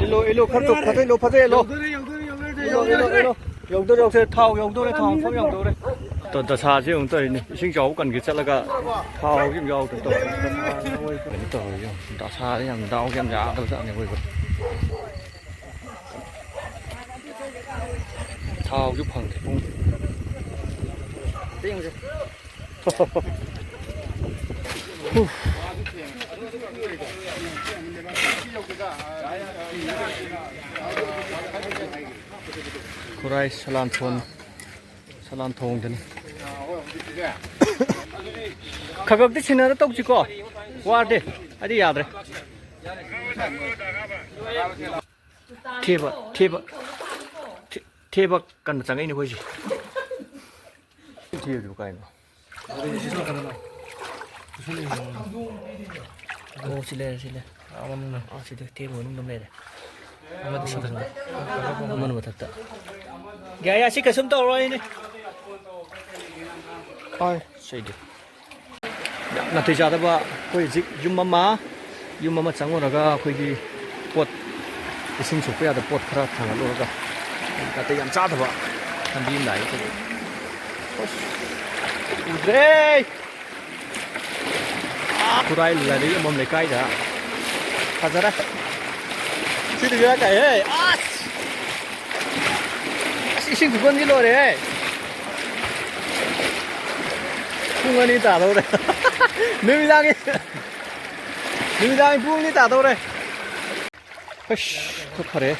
일로 가도 일로 파도 일로 여기도 여기서 타오 여기도 타오 폼 여기도 또 다사지 용도니 신경 건 게 잘라가 타오 좀 여기도 또 다사지 양 다오 좀 야도 자네 보이고 타오 육팡 대봉 띵지 구라이 살란통 되네. 가격대 지나라 떡지고 와데 어디 야드래. 대박 간다 장애인이 보이지. 뒤에 누가 있노? 오 실례. 아무나 실례 대본 놈네. 아무도 싫어하는 거. 아무나 못했다. 야야 시켜 좀 떠오르네. 아이 세이드. 나 대자다 봐. 거기 줌마마 장어라가 거기 꽃 이승 속배야다 꽃 크라 타가로가. 그때 얌 짜다 봐. 한비 나이 저. 우레. 구라이 라리 몸 내까이다. 가자라. 지금 왜 가해? 이신 그건 일로래. 풍원이 따라오래. 능장이 풍이 따라오래. 허쉬, 급하래.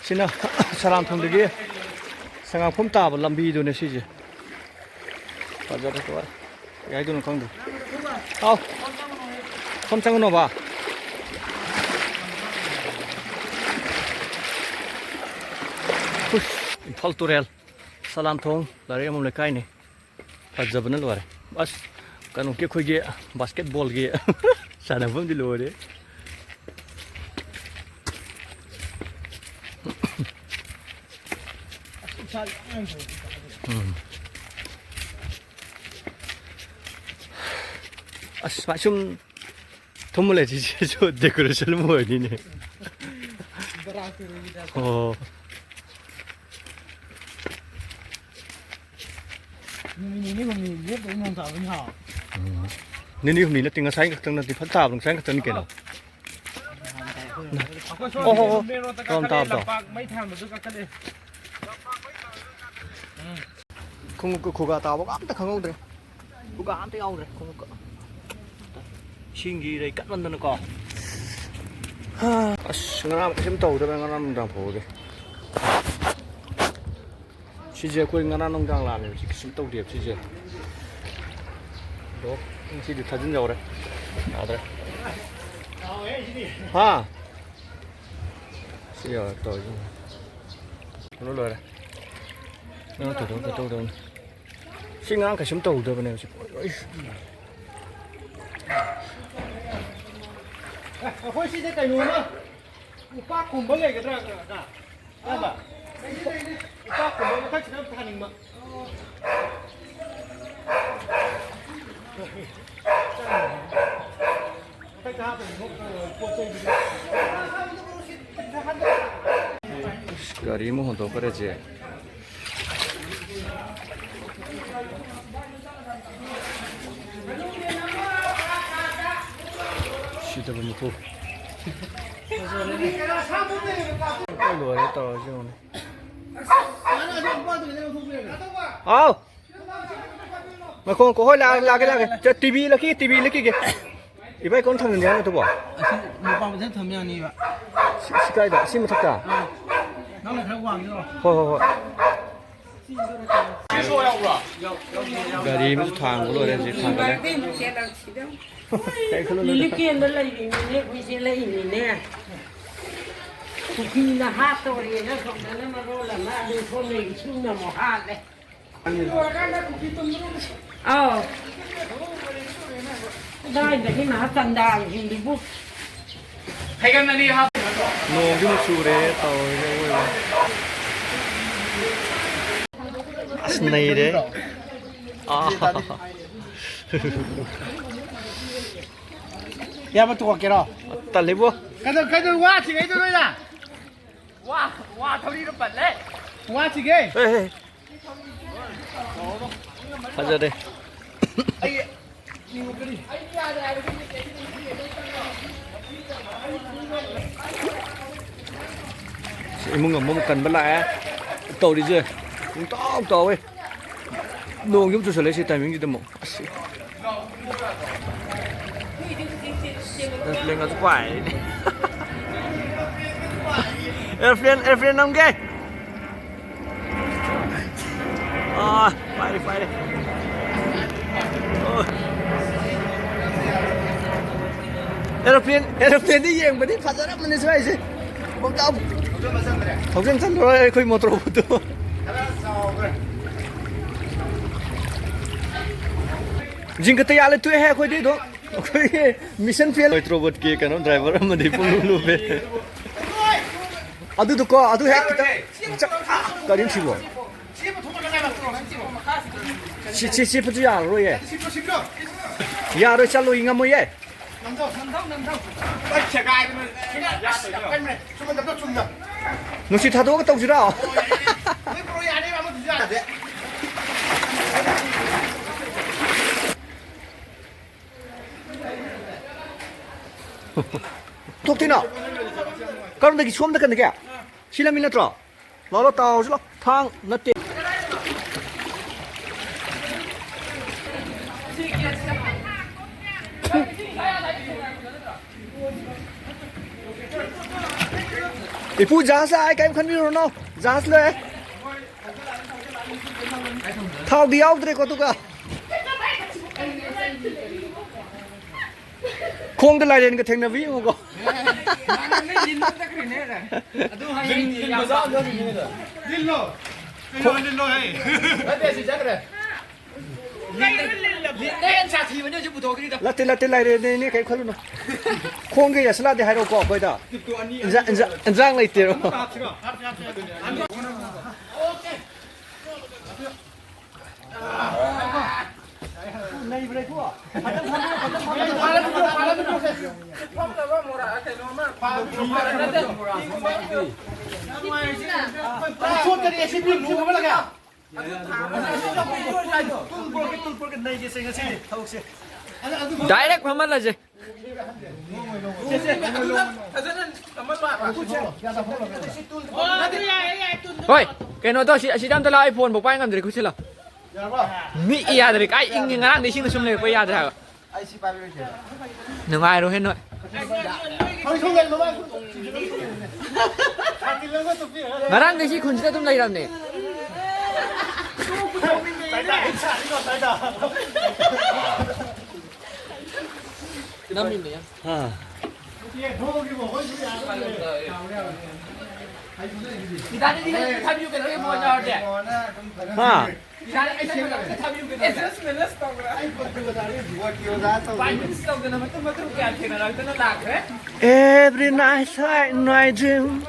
지나 사람 통들기 생각품 따블 람비도네 시지. 가자라 좋아. 야이도는 강도. 아우, 컴창은 넣어봐. 팔토렐 살란통 लारे हम लेकाई ने फजबन लोरे बस कनु के खोगे बास्केटबॉल गे सानाबम दि लोरे 마춤 돈물래 지지 저 데코레이션 뭐니 어นี่ผมมีเยอะตัวน้องสาวเป็นห่อนี่ผมมีแล้วติงกระไซกับตั้งนั่นติพัดตาบลงไซกับตั้งนี่เก่งโอ้โหตอมตาบดอกไม่ทำแบบนั้นกันเลยคงกูกาตาบอกอ้ามแต่ข้างงเลยกูกาอ้ามแต่เอาเลยคงกูชิงกีเลยกัดมันนั่นก็งั้นเราชิมโตแต่เป็นงั้นเราดังโผล่เลย시제 거기 가나 농장 라네 지금 심떡 뒤에 시제 너 시제 다 준다 그래 아들 아 시야 또 이거 놀러래 너 또 싱랑 그 심떡 더 보내 싶어 아 시제 까 요마 오빠 공부를 게 들어가 봐 오빠 공부 같이 하는 거 가리 뭐 더 그러지 시도 보면 고 이거 떨어지네 아우 mà con có hỏi là cái tivi là cái thì bây con thằng nhà nó tôi bảo một bao rất thơm nha đi bạn cái đó xin một thằng cả nó là thằng hoàng rồi thôi gari mới thang của rồi đấy thang cái đấy Ili kia nó lấy gì nè, quý sĩ lấy gì nè. Khi là hát rồi thì nó không nó mà rồi là mà đi thôi mình xuống là một hát đấy. Đây là cái mà tần đàn thì đi bút. hay cái này đi học nông cái một số đấy tàu này đấy ya mà tụi kia rồi ta lấy búa cái đó quá thì cái đó đấy là 와 털이로 빨래. 와 지게. 에이. 하자래. Mừng ngầm một cần bắt lại tàu đi dưới tàu ấy đồ giúp cho lấy xe tài mình đi tầm một lên nó quải airplane nông ghê phải đi airplane đi gì mà đi phát ra mình đi xoay gì bông tông học sinh thân rồi khơi một robot tu jing cái tay ale tu hai khơi đi đó khơi mission fail robot kia cái nó driver mà đi phun lu về adu tu có adu hai kita cái điểm chịu chỉ不知道rồi耶呀rồi sao rồi ngắm rồi耶nó chỉ thà đó cái tàu gì đó thuốc thế nào con này xuống cái kìa xin làm mình trò nó tàu chứ thang nó tiền 이 부 자스 ai cái em khăn video nó 자스 lên thao đi out đấy có tụi cả không được lại đến cái thằng nào ví không có 릴로 해. 어때 시작 그래. 내 자티 먼저 좀 부터 그리다. lát lại đây cái khăn luôn không cái giờ để hai đầu cọ coi đã giang lại tiền này về đây direct Muhammad là gì ôi cái nó tôi chỉ đang tôi là iPhone một bài ngắm được không chứ là mỹ ya được cái in ngang đi xin xung này bây giờ được đừng ai đâu hết rồi 나랑 대시 건지다 좀 나이랍네. 남인데요. 아. 이다는 타비우게 너게 뭐냐 어제. 아. 이다는 이다는 타비우게 에스메스 Every night I dream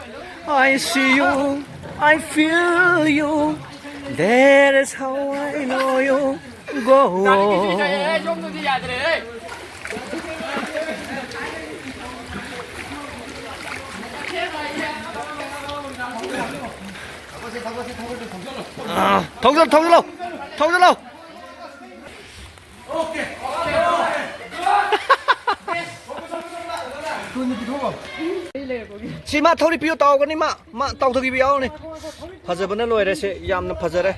I see you I feel you That is how I know you go thông lâu chỉ mà thôi đi biểu tàu cái này mà tàu thôi biểu này bây giờ vẫn là lôi đấy sẽ yam nó bây giờ đấy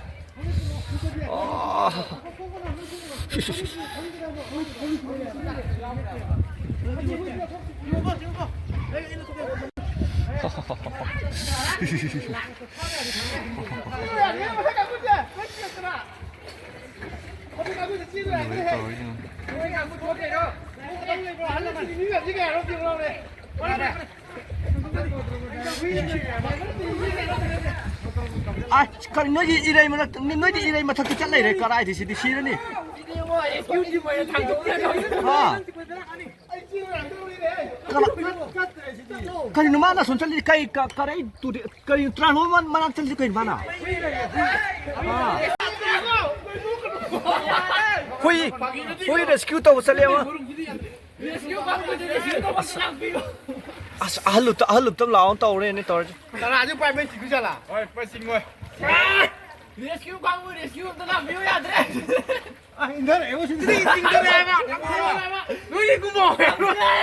à cái nói gì đây mà nói gì đây mà thật chất này đấy cái thì xí đó nè cái nó mà son chân cái tu cái trans mà nó chân cái mà nào Huy rescue tàu sao liệu ꯑꯁ ꯑꯍꯜꯂꯨꯞꯇ ꯂꯥꯎꯅ ꯇꯧꯔꯦꯅꯦ ꯇꯧꯔꯁꯤ ꯀꯅꯥꯁꯨ ꯄꯥꯏ ꯃꯩ ꯆꯤꯡꯈꯤ ꯆꯠꯂꯥ ꯍꯣꯏ ꯄꯥꯏ ꯆꯤꯡꯉꯣꯏ ꯔꯦꯁꯀ꯭ꯌꯨ ꯀꯥꯡꯕꯨ ꯔꯦꯁꯀ꯭ꯌꯨ ꯑꯝꯇ ꯂꯥꯛꯄꯤꯌꯨ ꯌꯥꯗ꯭ꯔꯦ 인터넷 이거 진짜 인터넷 해봐 누이 구멍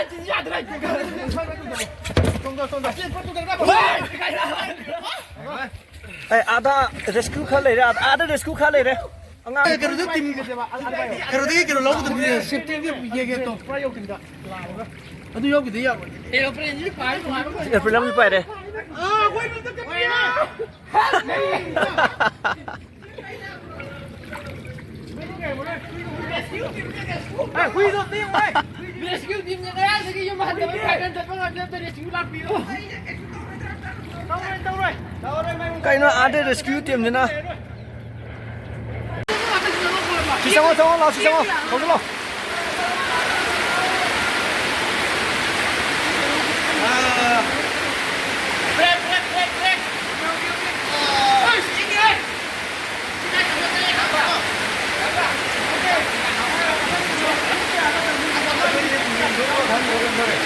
진짜 야들아 쏜다 Ê, ada rescue khá lệ ra, ada rescue khá lệ đấy. Ông ăn. 그래도 팀 그래도 이게 로봇 세팅이 이게 또 프라이 여기다 아도 여기도 야 에어플레인이 빠이 Để phải làm gì vậy đây? 아 거기 못 잡겠냐 아, 구이도 뛰어 와. 레스큐 팀 내가 저기 좀 한다. 가면 잡아가 잡다 레스큐 라피로. 나오래. Cái nó ada rescue tìm thế nào? Chị xong không? Lo chị xong không? Không lo. 브레이크.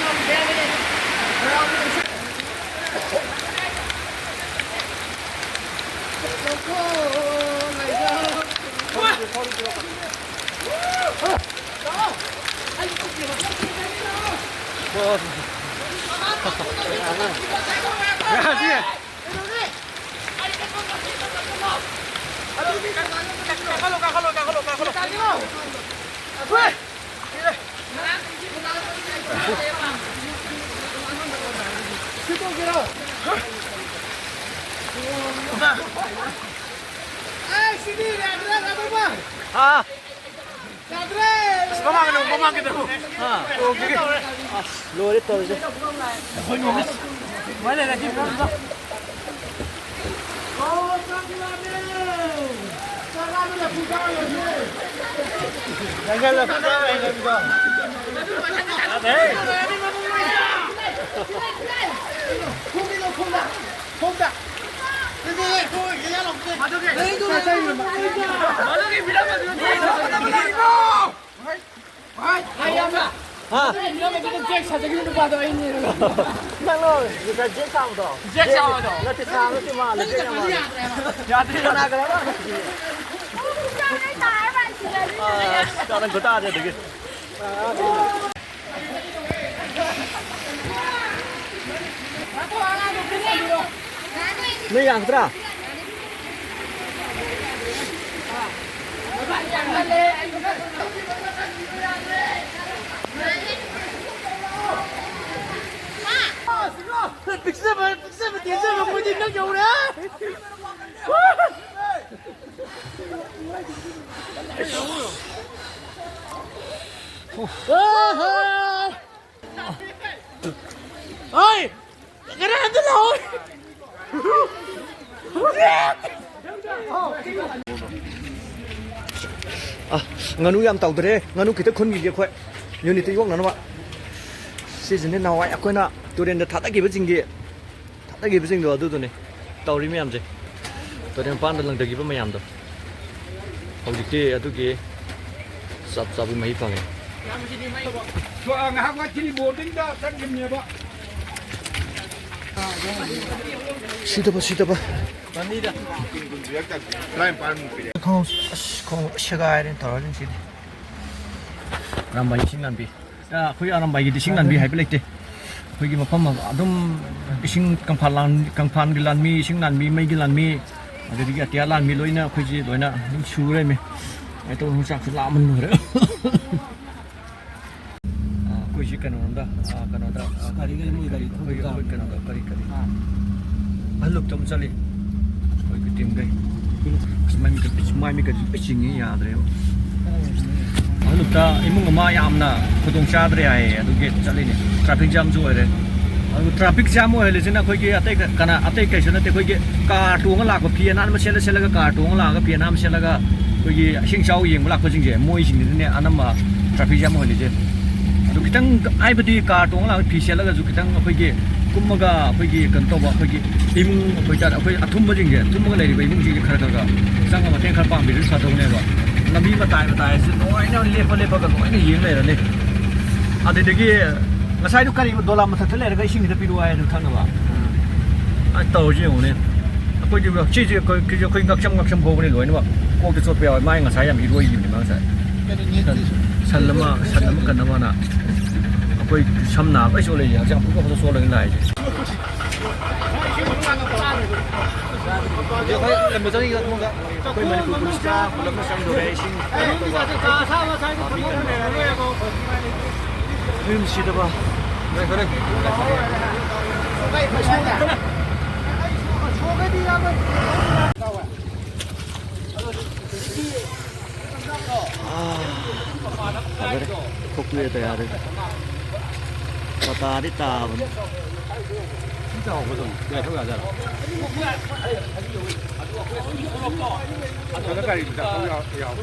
아, 시기해. À. 뭐만 그대로. À. Lùi đi từ chứ. 원래 나 지금 없어. À. Đang rồi, người ta chết sao rồi? Chết sao rồi? Nó chết sao nó chết mà, nó chết mà. Ya thì nó cái đó. Cho nên người ta thì được. Nih yang terang. 빅세븐 대세븐 뭐지 너 겨울에? 어이, 그래 안 들어. À, nganu yam tàu tới nganu kita khôn gì vậy? Unity quốc nó vậy. Season này nào vậy? Quên à, tôi đến thắt cái gì vậy? Thắt cái gì rồi tôi này. Tàu đi miam gì? Tôi đến pan lần đầu cái miam đó. Hầu gì kia, tôi kia. Sắp với mấy phần này. 좋아, 나하고 길이 못 된다. 당김이야 봐. Sudah ba. 아니다. 라인 빨면 그래. Không shagai đến thở lên xin. Làm bài sinh làm bi. Khối làm bài gì sinh làm bi hay bị lệch đi. Khối cái mà không mà đúng sinh căng phan cái làm mi sinh làm mi mấy cái làm mi. Jadi cái tiada làm mi lối na khối gì lối na những chú đấy mi. Cái tôi không chắc sẽ làm mình rồi. Khối gì cái nó đó. Kari lúc trong sao đi. Khối cái tìm đây. Mai mi cái pitching ni ya dre. Lúc ta imung ma yam na khudong cha dre ai adu ge chali ni traffic jam jo re. Traffic jam ho hele sina khoi ge atai kai sina te khoi ge car tuang la ko phian an ma sela ga car tuang la ga phian am sela ga khoi ge sing chau yeng la ko jing je moi sing ni ne anam ma traffic jam ho le je. Adu kitang ai badi car tuang la phi sela ga ju kitang khoi ge kummaga khoi ge kan to ba khoi ge imung khoi ta khoi athum ba jing je thum ga le ri ba imung ji khar ga sang ma teng khar pang bi ri sa do ne ba lambi ma tai se noi na lepa ga noi na yeng le ra ne ade de ge Masai tu kali dolar masa telah dekat ising kita piru air tu thang apa. Tahu je ni. Aku juga ciri aku ingat macam bau ni loh ni pak. Kau tu sopi awak main dengan saya miru ini memang saya. Salama kan nama nak. Aku samna apa soalnya ya, jangan buka foto soalnya lain. Dia kayak lembut tadi kita mau tak? Kau mana kuku sisa, kalau macam donation. Ini mesti tu bah. Baik baik. Kopi itu ya ada. Kota di tahun. 진짜 오거든. 내가 저기 하잖아. 저녁까지 진짜 거기 야.